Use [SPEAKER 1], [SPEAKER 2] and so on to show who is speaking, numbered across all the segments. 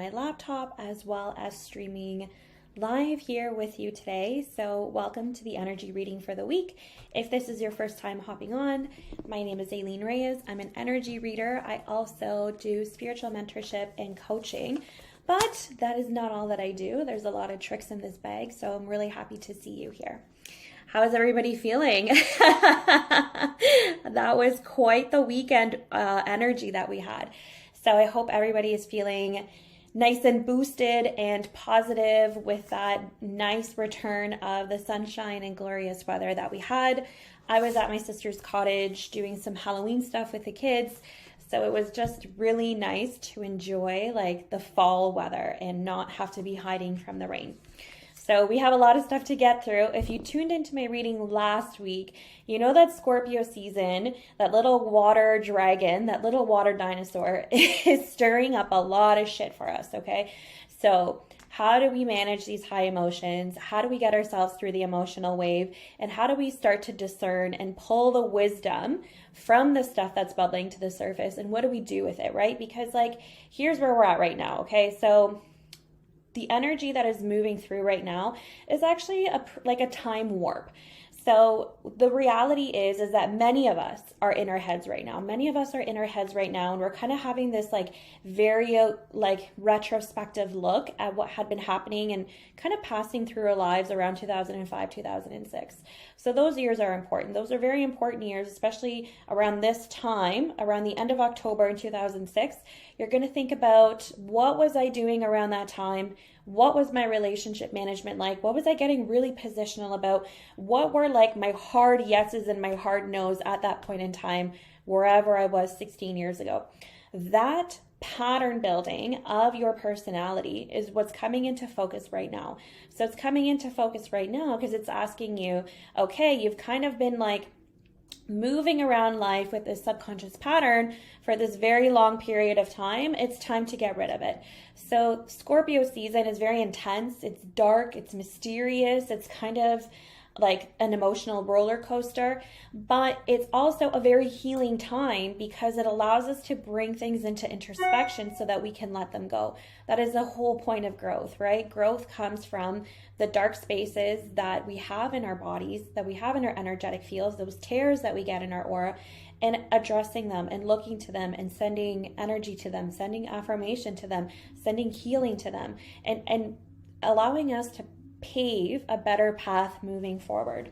[SPEAKER 1] my laptop as well as streaming live here with you today. So welcome to the energy reading for the week. If this is your first time hopping on, my name is Aileen Reyes. I'm an energy reader. I also do spiritual mentorship and coaching, but that is not all that I do. There's a lot of tricks in this bag, so I'm really happy to see you here. How is everybody feeling? That was quite the weekend energy that we had. So I hope everybody is feeling nice and boosted and positive with that nice return of the sunshine and glorious weather that we had. I was at my sister's cottage doing some Halloween stuff with the kids. So it was just really nice to enjoy like the fall weather and not have to be hiding from the rain. So we have a lot of stuff to get through. If you tuned into my reading last week, you know that Scorpio season, that little water dragon, that little water dinosaur is stirring up a lot of shit for us, okay? So how do we manage these high emotions? How do we get ourselves through the emotional wave? And how do we start to discern and pull the wisdom from the stuff that's bubbling to the surface? And what do we do with it, right? Because like, here's where we're at right now, okay? So the energy that is moving through right now is actually like a time warp. So the reality is that many of us are in our heads right now. Many of us are in our heads right now, and we're kind of having this like very like retrospective look at what had been happening and kind of passing through our lives around 2005, 2006. So those years are important. Those are very important years, especially around this time, around the end of October in 2006. You're going to think about, what was I doing around that time? What was my relationship management like? What was I getting really positional about? What were like my hard yeses and my hard no's at that point in time, wherever I was 16 years ago? That pattern building of your personality is what's coming into focus right now. So it's coming into focus right now because it's asking you, okay, you've kind of been like moving around life with this subconscious pattern for this very long period of time. It's time to get rid of it. So Scorpio season is very intense. It's dark. It's mysterious. It's kind of like an emotional roller coaster, but it's also a very healing time because it allows us to bring things into introspection so that we can let them go. That is the whole point of growth, right? Growth comes from the dark spaces that we have in our bodies, that we have in our energetic fields, those tears that we get in our aura, and addressing them and looking to them and sending energy to them, sending affirmation to them, sending healing to them, and allowing us to pave a better path moving forward.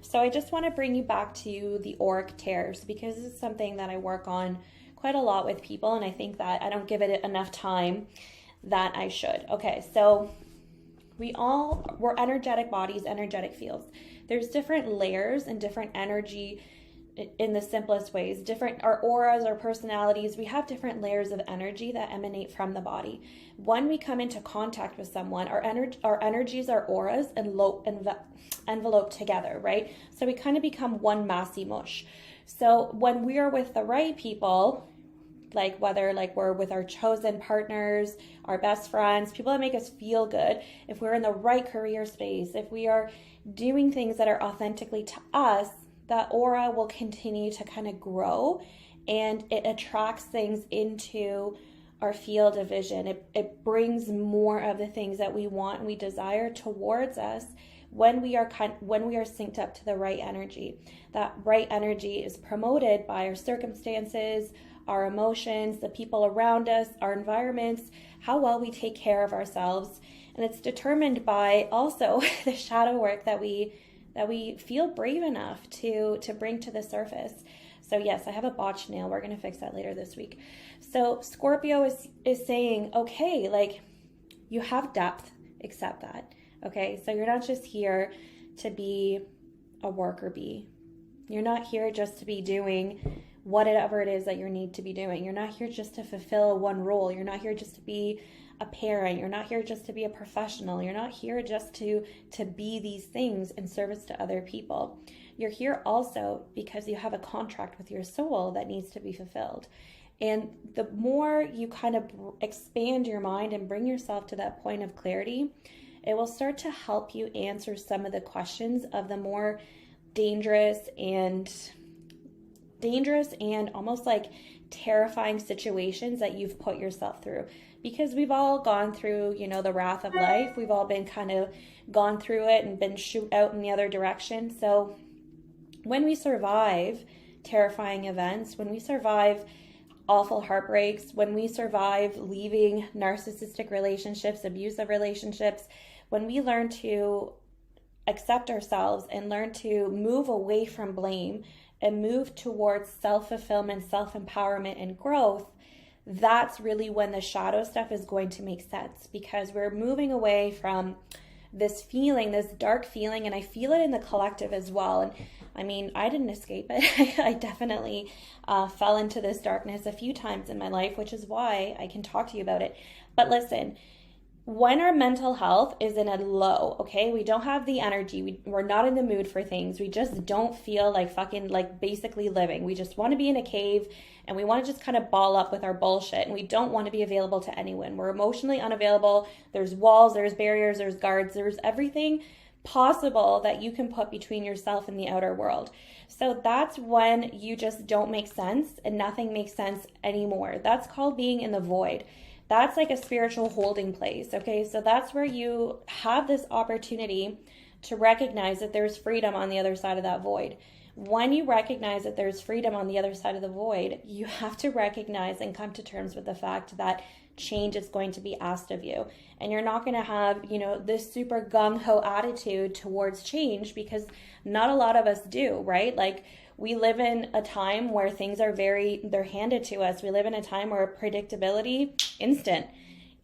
[SPEAKER 1] So I just want to bring you back to the auric tears because this is something that I work on quite a lot with people, and I think that I don't give it enough time that I should. Okay, so we're energetic bodies, energetic fields. There's different layers and different energy in the simplest ways. Our auras, our personalities, we have different layers of energy that emanate from the body. When we come into contact with someone, our energies, our auras envelope together, right? So we kind of become one massy mush. So when we are with the right people, like whether like we're with our chosen partners, our best friends, people that make us feel good, if we're in the right career space, if we are doing things that are authentically to us, that aura will continue to kind of grow, and it attracts things into our field of vision. It brings more of the things that we want and we desire towards us when we are synced up to the right energy. That right energy is promoted by our circumstances, our emotions, the people around us, our environments, how well we take care of ourselves, and it's determined by also the shadow work that we feel brave enough to bring to the surface. So yes, I have a botched nail. We're going to fix that later this week. So Scorpio is saying, okay, like you have depth, accept that. Okay, so you're not just here to be a worker bee. You're not here just to be doing whatever it is that you need to be doing. You're not here just to fulfill one role. You're not here just to be a parent. You're not here just to be a professional. You're not here just to be these things in service to other people. You're here also because you have a contract with your soul that needs to be fulfilled. And the more you kind of expand your mind and bring yourself to that point of clarity, it will start to help you answer some of the questions of the more dangerous and almost like terrifying situations that you've put yourself through. because we've all gone through, the wrath of life. We've all been kind of gone through it and been shoot out in the other direction. So when we survive terrifying events, when we survive awful heartbreaks, when we survive leaving narcissistic relationships, abusive relationships, when we learn to accept ourselves and learn to move away from blame and move towards self-fulfillment, self-empowerment, and growth, that's really when the shadow stuff is going to make sense, because we're moving away from this feeling, this dark feeling, and I feel it in the collective as well. And I mean, I didn't escape it. I definitely fell into this darkness a few times in my life, which is why I can talk to you about it. But listen, when our mental health is in a low, okay, we don't have the energy, we're not in the mood for things, we just don't feel like fucking like basically living. We just want to be in a cave and we want to just kind of ball up with our bullshit, and we don't want to be available to anyone. We're emotionally unavailable. There's walls, there's barriers, there's guards, there's everything possible that you can put between yourself and the outer world. So that's when you just don't make sense and nothing makes sense anymore. That's called being in the void. That's like a spiritual holding place, okay? So that's where you have this opportunity to recognize that there's freedom on the other side of that void. When you recognize that there's freedom on the other side of the void, you have to recognize and come to terms with the fact that change is going to be asked of you. And you're not going to have, this super gung-ho attitude towards change, because not a lot of us do, right? Like, we live in a time where things are they're handed to us. We live in a time where predictability, instant.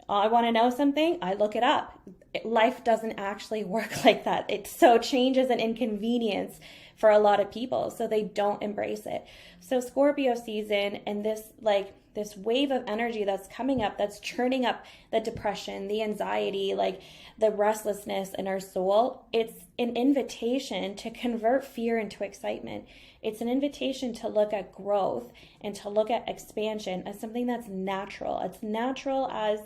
[SPEAKER 1] I want to know something, I look it up. Life doesn't actually work like that. So change is an inconvenience for a lot of people, so they don't embrace it. So Scorpio season and this wave of energy that's coming up, that's churning up the depression, the anxiety, like the restlessness in our soul, it's an invitation to convert fear into excitement. It's an invitation to look at growth and to look at expansion as something that's natural. It's natural as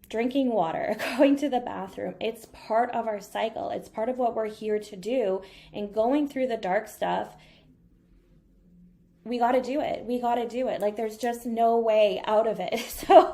[SPEAKER 1] drinking water, going to the bathroom. It's part of our cycle. It's part of what we're here to do. And going through the dark stuff, we got to do it. We got to do it. Like, there's just no way out of it. So,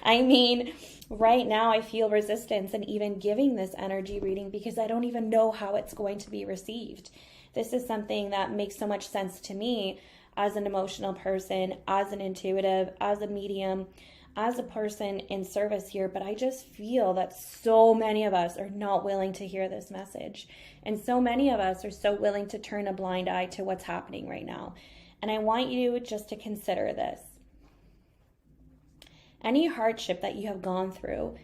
[SPEAKER 1] I mean, right now I feel resistance in even giving this energy reading, because I don't even know how it's going to be received. This is something that makes so much sense to me as an emotional person, as an intuitive, as a medium, as a person in service here, but I just feel that so many of us are not willing to hear this message. And so many of us are so willing to turn a blind eye to what's happening right now. And I want you just to consider this. Any hardship that you have gone through,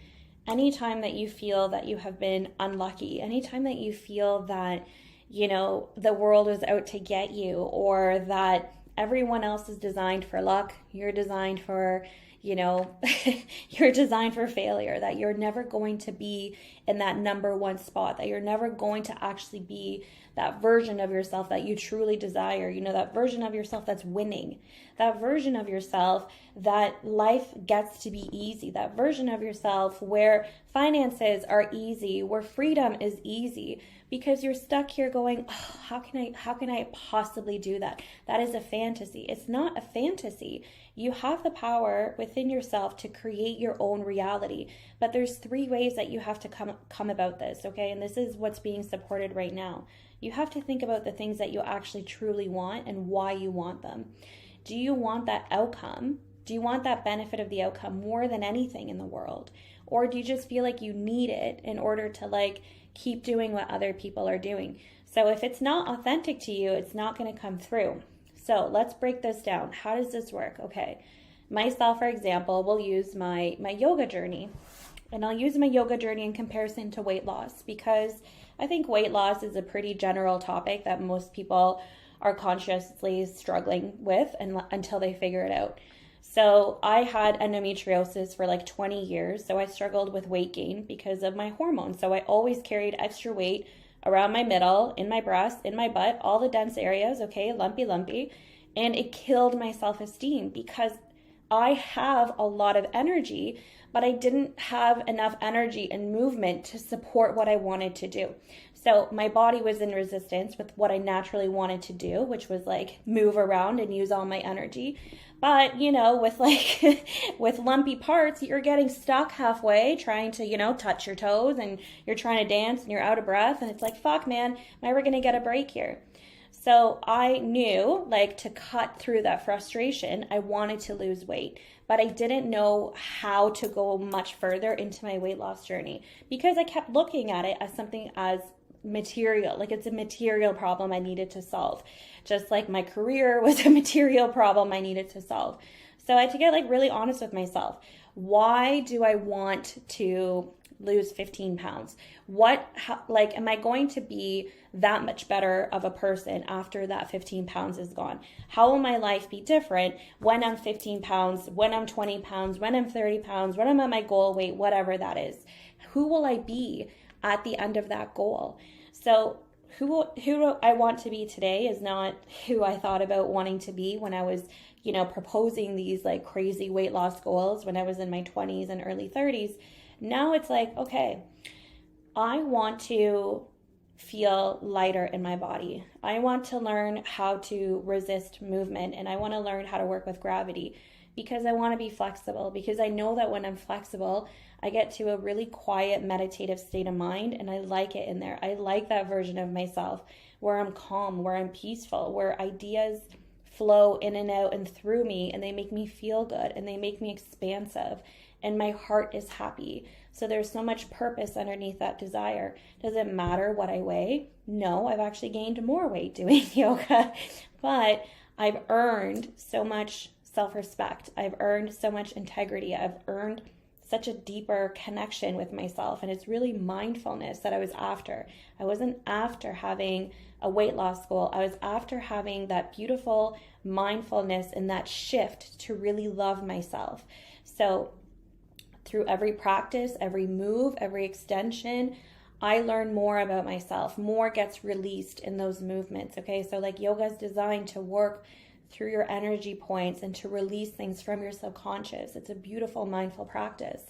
[SPEAKER 1] any time that you feel that you have been unlucky, any time that you feel that, the world is out to get you, or that everyone else is designed for luck, you're designed for you're designed for failure, that you're never going to be in that number one spot, that you're never going to actually be that version of yourself that you truly desire, that version of yourself that's winning, that version of yourself that life gets to be easy, that version of yourself where finances are easy, where freedom is easy, because you're stuck here going, oh, how can I possibly do that? That is a fantasy. It's not a fantasy. You have the power within yourself to create your own reality. But there's 3 ways that you have to come about this, okay? And this is what's being supported right now. You have to think about the things that you actually truly want and why you want them. Do you want that outcome? Do you want that benefit of the outcome more than anything in the world? Or do you just feel like you need it in order to keep doing what other people are doing? So if it's not authentic to you, it's not going to come through. So let's break this down. How does this work? Okay. Myself, for example, will use my yoga journey. And I'll use my yoga journey in comparison to weight loss, because I think weight loss is a pretty general topic that most people are consciously struggling with until they figure it out. So I had endometriosis for 20 years. So I struggled with weight gain because of my hormones. So I always carried extra weight around my middle, in my breast, in my butt, all the dense areas, okay, lumpy. And it killed my self-esteem, because I have a lot of energy, but I didn't have enough energy and movement to support what I wanted to do. So my body was in resistance with what I naturally wanted to do, which was like move around and use all my energy. But, you know, with like, with lumpy parts, you're getting stuck halfway trying to, you know, touch your toes, and you're trying to dance and you're out of breath. And it's like, fuck, man, am I ever going to get a break here? So I knew, like, to cut through that frustration, I wanted to lose weight, but I didn't know how to go much further into my weight loss journey, because I kept looking at it as something as material, like it's a material problem I needed to solve, just like my career was a material problem I needed to solve. So I had to get like really honest with myself. Why do I want to lose 15 pounds? Am I going to be that much better of a person after that 15 pounds is gone? How will my life be different when I'm 15 pounds, when I'm 20 pounds, when I'm 30 pounds, when I'm at my goal weight, whatever that is? Who will I be at the end of that goal? So who I want to be today is not who I thought about wanting to be when I was, you know, proposing these like crazy weight loss goals when I was in my 20s and early 30s. Now it's like, okay, I want to feel lighter in my body. I want to learn how to resist movement, and I want to learn how to work with gravity, because I want to be flexible, because I know that when I'm flexible, I get to a really quiet, meditative state of mind, and I like it in there. I like that version of myself where I'm calm, where I'm peaceful, where ideas flow in and out and through me, and they make me feel good, and they make me expansive, and my heart is happy. So there's so much purpose underneath that desire. Does it matter what I weigh? No, I've actually gained more weight doing yoga, but I've earned so much self-respect. I've earned so much integrity. I've earned such a deeper connection with myself. And it's really mindfulness that I was after. I wasn't after having a weight loss goal. I was after having that beautiful mindfulness and that shift to really love myself. So through every practice, every move, every extension, I learn more about myself. More gets released in those movements. Okay, so like yoga is designed to work through your energy points and to release things from your subconscious. It's a beautiful mindful practice.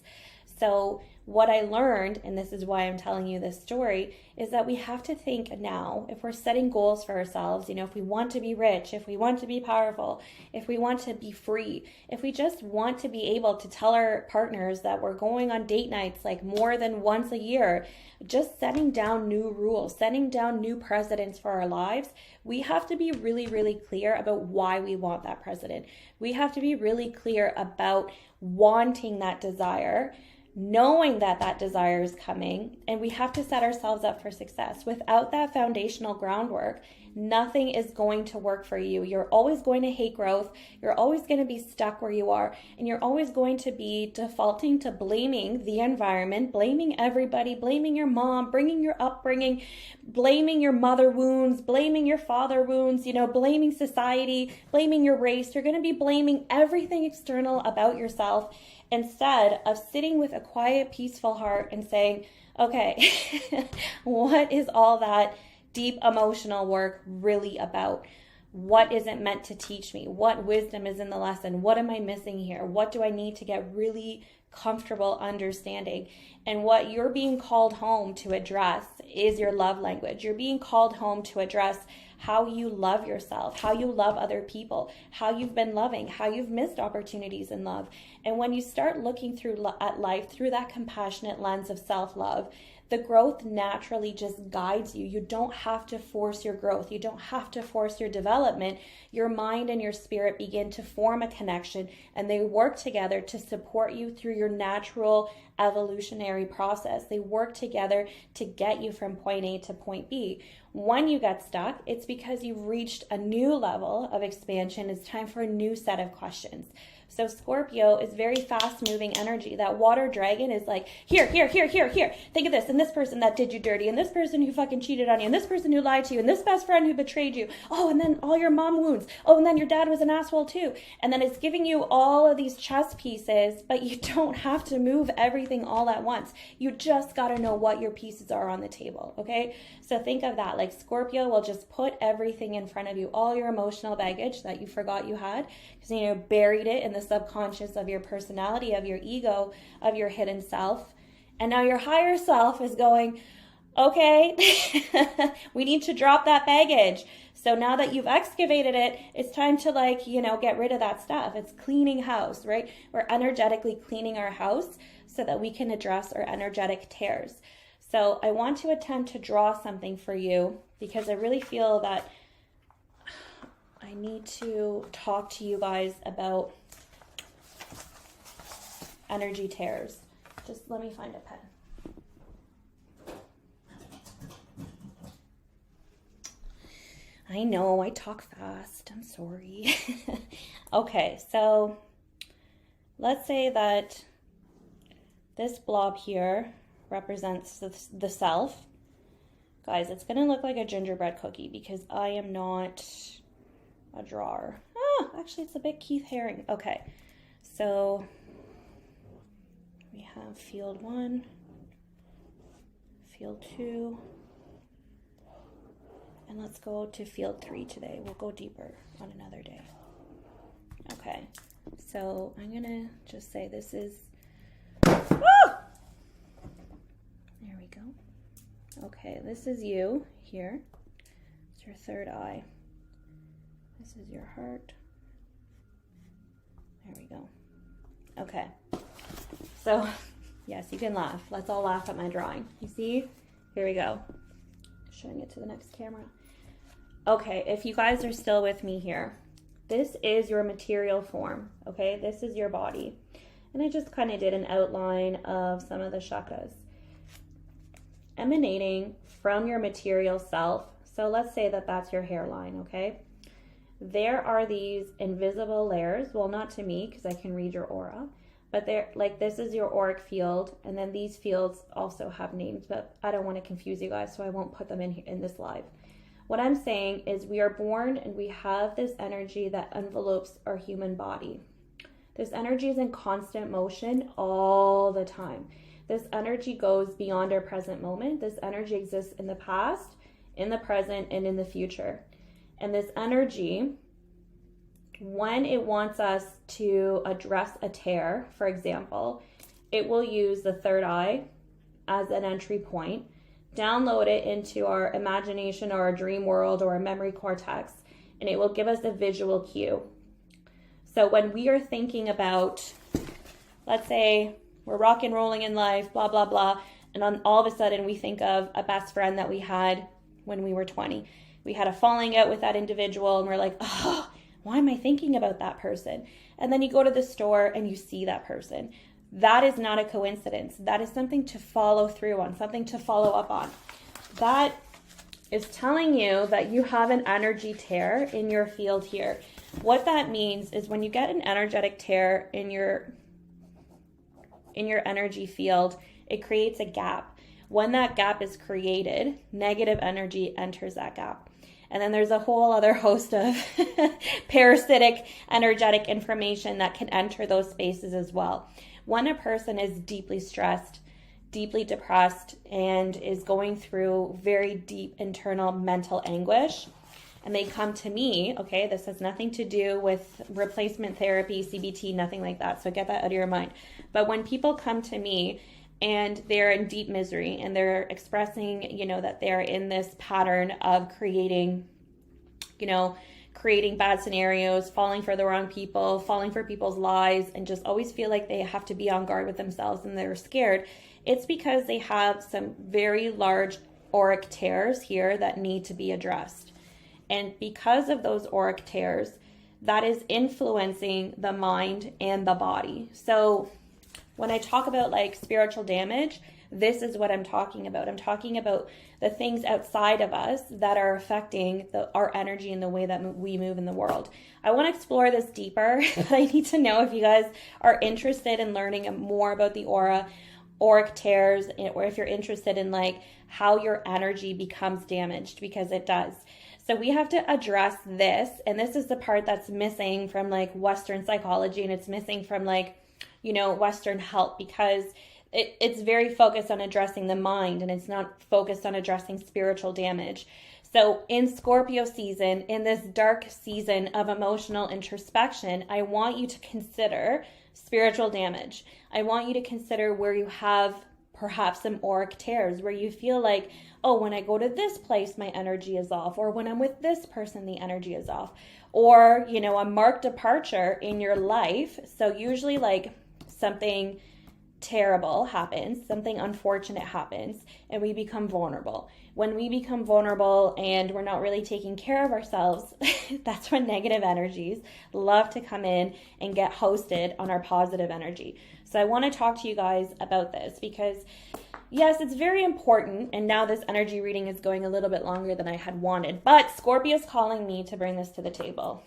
[SPEAKER 1] So what I learned, and this is why I'm telling you this story, is that we have to think now, if we're setting goals for ourselves, you know, if we want to be rich, if we want to be powerful, if we want to be free, if we just want to be able to tell our partners that we're going on date nights like more than once a year, just setting down new rules, setting down new precedents for our lives, we have to be really, really clear about why we want that precedent. We have to be really clear about wanting that desire, knowing that that desire is coming, and we have to set ourselves up for success. Without that foundational groundwork, nothing is going to work for you. You're always going to hate growth. You're always going to be stuck where you are, and you're always going to be defaulting to blaming the environment, blaming everybody, blaming your mom, bringing your upbringing, blaming your mother wounds, blaming your father wounds, you know, blaming society, blaming your race. You're going to be blaming everything external about yourself, instead of sitting with a quiet, peaceful heart and saying, okay, what is all that deep emotional work really about? What is it meant to teach me? What wisdom is in the lesson? What am I missing here? What do I need to get really comfortable understanding? And what you're being called home to address is your love language. You're being called home to address how you love yourself, how you love other people, how you've been loving, how you've missed opportunities in love. And when you start looking at life through that compassionate lens of self-love, the growth naturally just guides you. You don't have to force your growth. You don't have to force your development. Your mind and your spirit begin to form a connection, and they work together to support you through your natural evolutionary process. They work together to get you from point A to point B. When you get stuck, it's because you've reached a new level of expansion. It's time for a new set of questions. So Scorpio is very fast-moving energy. That water dragon is like, here. Think of this, and this person that did you dirty, and this person who fucking cheated on you, and this person who lied to you, and this best friend who betrayed you. Oh, and then all your mom wounds. Oh, and then your dad was an asshole too. And then it's giving you all of these chess pieces, but you don't have to move everything all at once. You just got to know what your pieces are on the table, okay? So think of that. Like Scorpio will just put everything in front of you, all your emotional baggage that you forgot you had, because, you know, buried it in the the subconscious of your personality, of your ego, of your hidden self. And now your higher self is going, okay, we need to drop that baggage. So now that you've excavated it, it's time to get rid of that stuff. It's cleaning house, right? We're energetically cleaning our house so that we can address our energetic tears. So I want to attempt to draw something for you because I really feel that I need to talk to you guys about energy tears. Just let me find a pen. I know, I talk fast. I'm sorry. Okay, so let's say that this blob here represents the self. Guys, it's going to look like a gingerbread cookie because I am not a drawer. Actually, it's a bit Keith Haring. Okay, so we have field 1, field 2, and let's go to field 3 today. We'll go deeper on another day. Okay, so I'm gonna just say this is, there we go. Okay, this is you here. It's your third eye. This is your heart. There we go. Okay, so yes, you can laugh. Let's all laugh at my drawing. You see? Here we go. Showing it to the next camera. Okay, if you guys are still with me here, this is your material form, okay? This is your body. And I just kind of did an outline of some of the shakas. Emanating from your material self, so let's say that that's your hairline, okay? There are these invisible layers, well, not to me because I can read your aura, but they're like, this is your auric field, and then these fields also have names, but I don't want to confuse you guys, so I won't put them in here in this live. What I'm saying is we are born and we have this energy that envelopes our human body. This energy is in constant motion all the time. This energy goes beyond our present moment. This energy exists in the past, in the present, and in the future. And this energy, when it wants us to address a tear, for example, it will use the third eye as an entry point, download it into our imagination or our dream world or our memory cortex, and it will give us a visual cue. So when we are thinking about, let's say we're rock and rolling in life, blah, blah, blah, and all of a sudden we think of a best friend that we had when we were 20. We had a falling out with that individual and we're like, oh, why am I thinking about that person? And then you go to the store and you see that person. That is not a coincidence. That is something to follow through on, something to follow up on. That is telling you that you have an energy tear in your field here. What that means is when you get an energetic tear in your energy field, it creates a gap. When that gap is created, negative energy enters that gap. And then there's a whole other host of parasitic energetic information that can enter those spaces as well. When a person is deeply stressed, deeply depressed, and is going through very deep internal mental anguish, and they come to me, okay, this has nothing to do with replacement therapy, CBT, nothing like that, so get that out of your mind. But when people come to me and they're in deep misery and they're expressing, that they're in this pattern of creating bad scenarios, falling for the wrong people, falling for people's lies, and just always feel like they have to be on guard with themselves and they're scared, it's because they have some very large auric tears here that need to be addressed. And because of those auric tears, that is influencing the mind and the body. So when I talk about spiritual damage, this is what I'm talking about. I'm talking about the things outside of us that are affecting our energy and the way that we move in the world. I want to explore this deeper, but I need to know if you guys are interested in learning more about the auric tears, or if you're interested in how your energy becomes damaged, because it does. So we have to address this, and this is the part that's missing from Western psychology, and it's missing from Western help, because it's very focused on addressing the mind, and it's not focused on addressing spiritual damage. So in Scorpio season, in this dark season of emotional introspection, I want you to consider spiritual damage. I want you to consider where you have perhaps some auric tears, where you feel like, oh, when I go to this place, my energy is off, or when I'm with this person, the energy is off, or, you know, a marked departure in your life. So usually like something terrible happens, something unfortunate happens, and we become vulnerable. When we become vulnerable and we're not really taking care of ourselves, that's when negative energies love to come in and get hosted on our positive energy. So I want to talk to you guys about this because, yes, it's very important. And now this energy reading is going a little bit longer than I had wanted, but Scorpio's calling me to bring this to the table.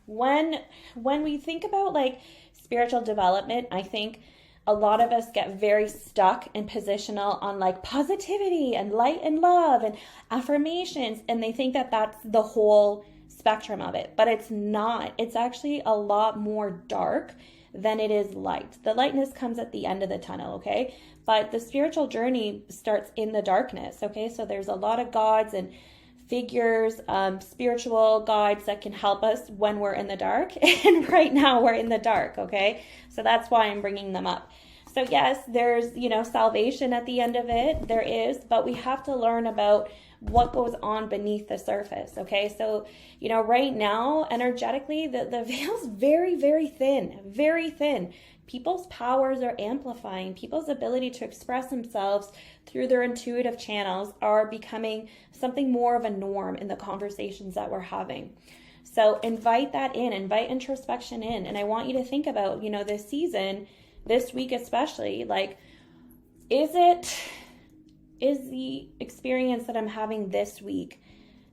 [SPEAKER 1] When we think about like spiritual development, I think a lot of us get very stuck and positional on like positivity and light and love and affirmations, and they think that that's the whole spectrum of it, but it's not. It's actually a lot more dark than it is light. The lightness comes at the end of the tunnel, okay? But the spiritual journey starts in the darkness, okay? So there's a lot of gods and figures, spiritual guides that can help us when we're in the dark. And right now we're in the dark, okay? So that's why I'm bringing them up. So yes, there's, you know, salvation at the end of it. There is, but we have to learn about what goes on beneath the surface, okay? So, you know, right now, energetically, the veil's very, very thin, very thin. People's powers are amplifying. People's ability to express themselves through their intuitive channels are becoming something more of a norm in the conversations that we're having. So invite that in, invite introspection in. And I want you to think about, you know, this season, this week especially, like, is the experience that I'm having this week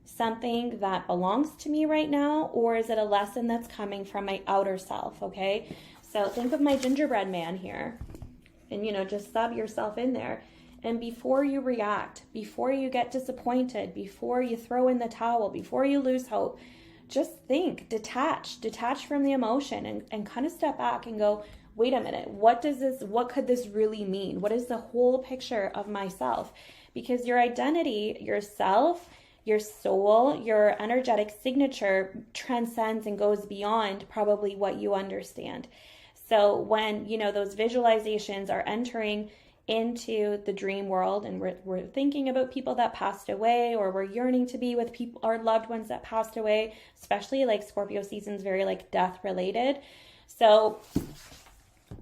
[SPEAKER 1] something that belongs to me right now, or is it a lesson that's coming from my outer self, okay? So think of my gingerbread man here, and, you know, just sub yourself in there. And before you react, before you get disappointed, before you throw in the towel, before you lose hope, just think, detach from the emotion and kind of step back and go, wait a minute, what could this really mean? What is the whole picture of myself? Because your identity, yourself, your soul, your energetic signature transcends and goes beyond probably what you understand. So when, you know, those visualizations are entering into the dream world and we're thinking about people that passed away, or we're yearning to be with people, our loved ones that passed away, especially like Scorpio season's very like death related. So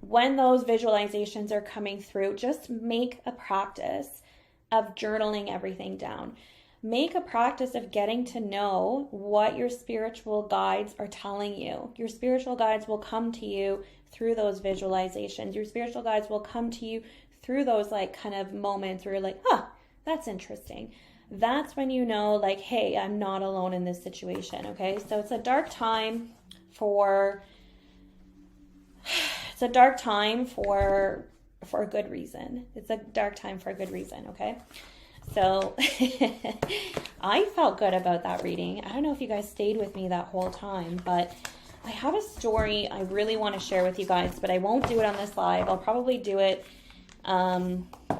[SPEAKER 1] when those visualizations are coming through, just make a practice of journaling everything down. Make a practice of getting to know what your spiritual guides are telling you. Your spiritual guides will come to you through those visualizations. Your spiritual guides will come to you through those like kind of moments where you're like, that's interesting. That's when you know, like, hey, I'm not alone in this situation, okay? So it's a dark time for a good reason. It's a dark time for a good reason, okay? So I felt good about that reading. I don't know if you guys stayed with me that whole time, but I have a story I really want to share with you guys, but I won't do it on this live. I'll probably do it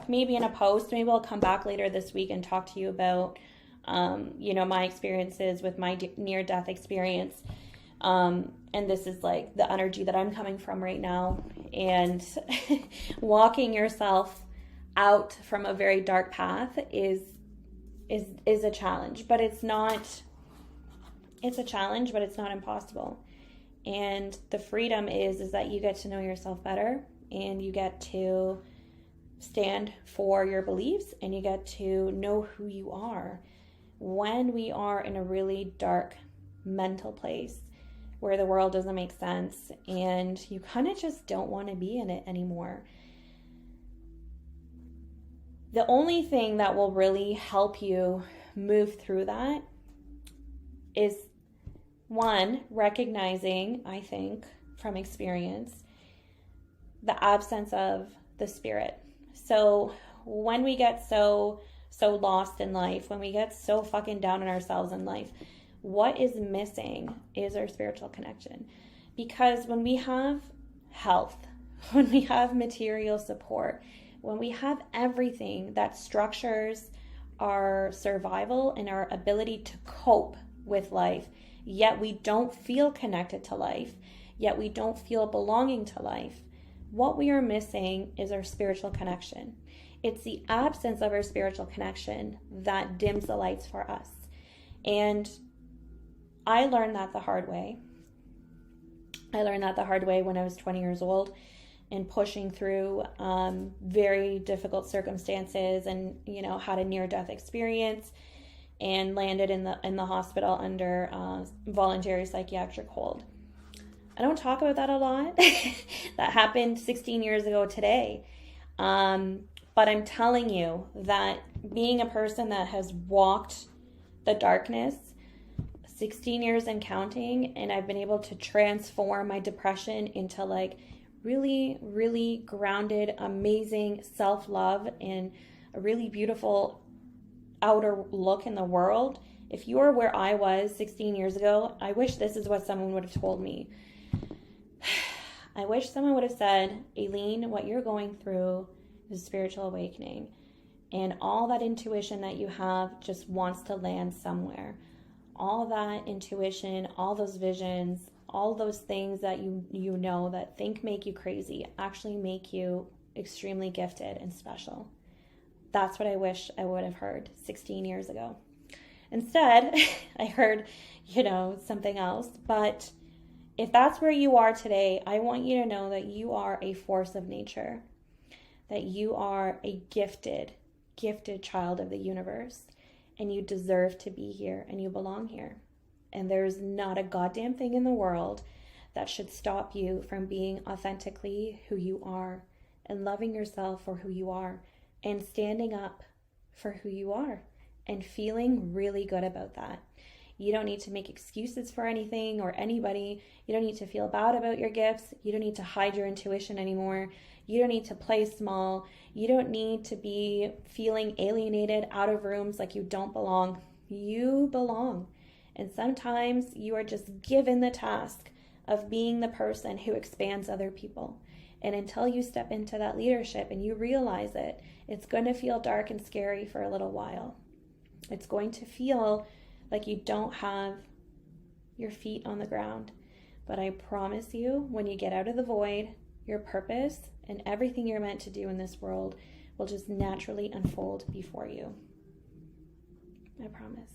[SPEAKER 1] maybe in a post. Maybe I'll come back later this week and talk to you about, you know, my experiences with my near-death experience. And this is like the energy that I'm coming from right now. And walking yourself out from a very dark path is a challenge, but it's a challenge, but it's not impossible. And the freedom is that you get to know yourself better, and you get to stand for your beliefs, and you get to know who you are. When we are in a really dark mental place where the world doesn't make sense and you kind of just don't want to be in it anymore, the only thing that will really help you move through that is, one, recognizing, I think, from experience, the absence of the spirit. So when we get so lost in life, when we get so fucking down on ourselves in life, what is missing is our spiritual connection. Because when we have health, when we have material support, when we have everything that structures our survival and our ability to cope with life, yet we don't feel connected to life, yet we don't feel belonging to life, what we are missing is our spiritual connection. It's the absence of our spiritual connection that dims the lights for us. And I learned that the hard way. I learned that the hard way when I was 20 years old and pushing through very difficult circumstances, and had a near-death experience and landed in the hospital under voluntary psychiatric hold. I don't talk about that a lot. That happened 16 years ago today. But I'm telling you that being a person that has walked the darkness 16 years and counting, and I've been able to transform my depression into like really, really grounded, amazing self-love and a really beautiful outer look in the world. If you are where I was 16 years ago, I wish this is what someone would have told me. I wish someone would have said, Aileen, what you're going through is spiritual awakening. And all that intuition that you have just wants to land somewhere. All that intuition, all those visions, all those things that you know that make you crazy actually make you extremely gifted and special. That's what I wish I would have heard 16 years ago. Instead, I heard, something else. But if that's where you are today, I want you to know that you are a force of nature, that you are a gifted child of the universe, and you deserve to be here and you belong here. And there's not a goddamn thing in the world that should stop you from being authentically who you are and loving yourself for who you are and standing up for who you are and feeling really good about that. You don't need to make excuses for anything or anybody. You don't need to feel bad about your gifts. You don't need to hide your intuition anymore. You don't need to play small. You don't need to be feeling alienated out of rooms like you don't belong. You belong. And sometimes you are just given the task of being the person who expands other people. And until you step into that leadership and you realize it, it's going to feel dark and scary for a little while. It's going to feel like you don't have your feet on the ground. But I promise you, when you get out of the void, your purpose and everything you're meant to do in this world will just naturally unfold before you. I promise.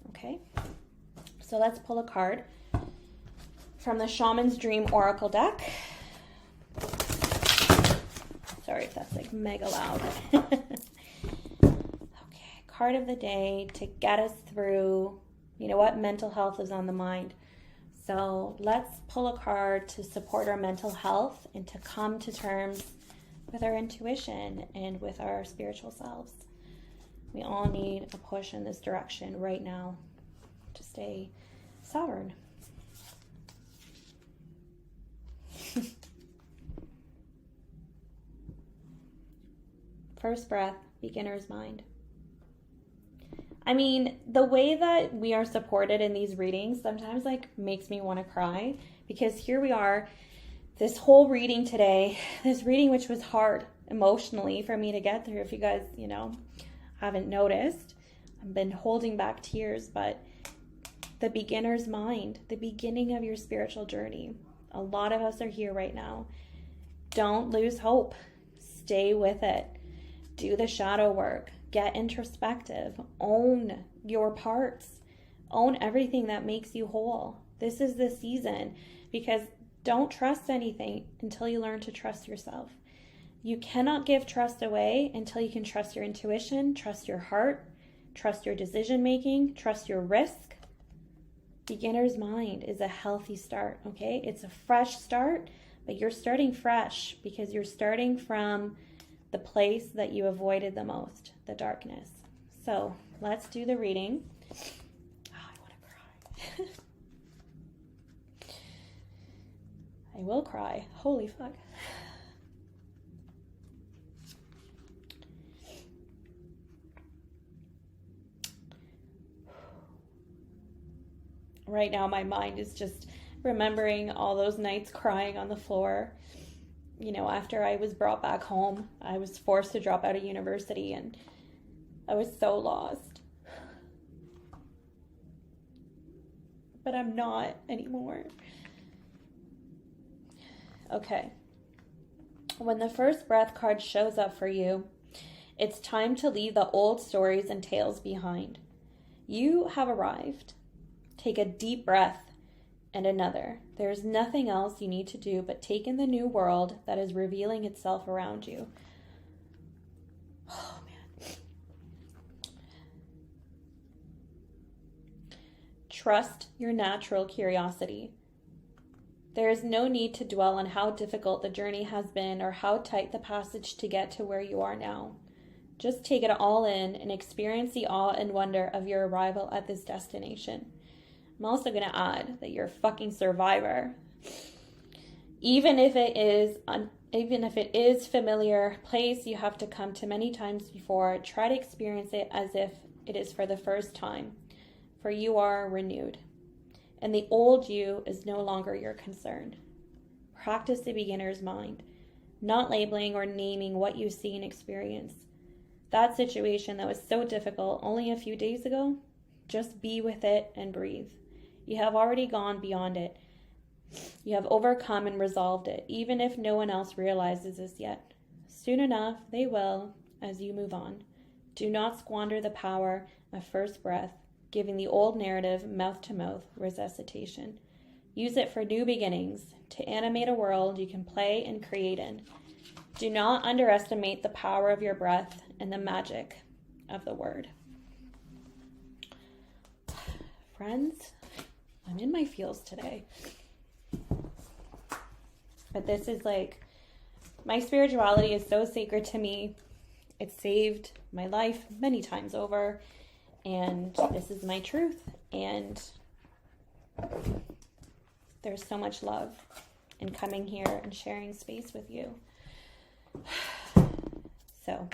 [SPEAKER 1] Okay? So let's pull a card from the Shaman's Dream Oracle deck. Sorry if that's like mega loud. Okay, card of the day to get us through, mental health is on the mind. So let's pull a card to support our mental health and to come to terms with our intuition and with our spiritual selves. We all need a push in this direction right now to stay sovereign. First breath, beginner's mind. I mean, the way that we are supported in these readings sometimes makes me want to cry, because here we are, this whole reading today, this reading which was hard emotionally for me to get through. If you guys, haven't noticed, I've been holding back tears, but the beginner's mind, the beginning of your spiritual journey. A lot of us are here right now. Don't lose hope. Stay with it. Do the shadow work. Get introspective. Own your parts. Own everything that makes you whole. This is the season, because don't trust anything until you learn to trust yourself. You cannot give trust away until you can trust your intuition, trust your heart, trust your decision making, trust your risk. Beginner's mind is a healthy start, okay? It's a fresh start, but you're starting fresh because you're starting from the place that you avoided the most, the darkness. So let's do the reading. Oh, I want to cry. I will cry. Holy fuck. Right now, my mind is just remembering all those nights crying on the floor, after I was brought back home, I was forced to drop out of university and I was so lost. But I'm not anymore. Okay. When the first breath card shows up for you, it's time to leave the old stories and tales behind. You have arrived. Take a deep breath and another. There's nothing else you need to do but take in the new world that is revealing itself around you. Oh, man. Trust your natural curiosity. There is no need to dwell on how difficult the journey has been or how tight the passage to get to where you are now. Just take it all in and experience the awe and wonder of your arrival at this destination. I'm also going to add that you're a fucking survivor. Even if it is familiar place you have to come to many times before, try to experience it as if it is for the first time, for you are renewed. And the old you is no longer your concern. Practice the beginner's mind, not labeling or naming what you see and experience. That situation that was so difficult only a few days ago, just be with it and breathe. You have already gone beyond it. You have overcome and resolved it, even if no one else realizes this yet. Soon enough, they will, as you move on. Do not squander the power of first breath, giving the old narrative mouth-to-mouth resuscitation. Use it for new beginnings, to animate a world you can play and create in. Do not underestimate the power of your breath and the magic of the word. Friends, I'm in my feels today. But this is my spirituality is so sacred to me. It saved my life many times over. And this is my truth. And there's so much love in coming here and sharing space with you. So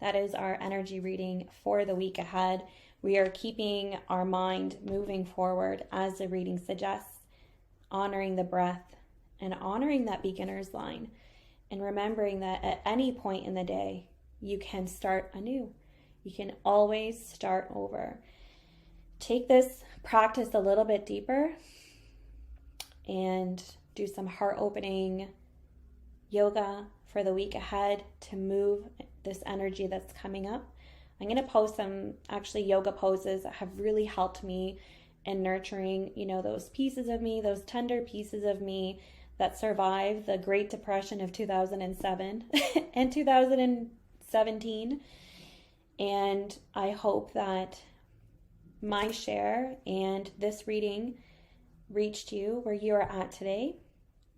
[SPEAKER 1] that is our energy reading for the week ahead. We are keeping our mind moving forward as the reading suggests, honoring the breath and honoring that beginner's line, and remembering that at any point in the day, you can start anew. You can always start over. Take this practice a little bit deeper and do some heart-opening yoga for the week ahead to move this energy that's coming up. I'm going to post some yoga poses that have really helped me in nurturing, those pieces of me, those tender pieces of me that survived the Great Depression of 2007 and 2017. And I hope that my share and this reading reached you where you are at today.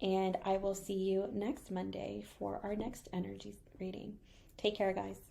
[SPEAKER 1] And I will see you next Monday for our next energy reading. Take care, guys.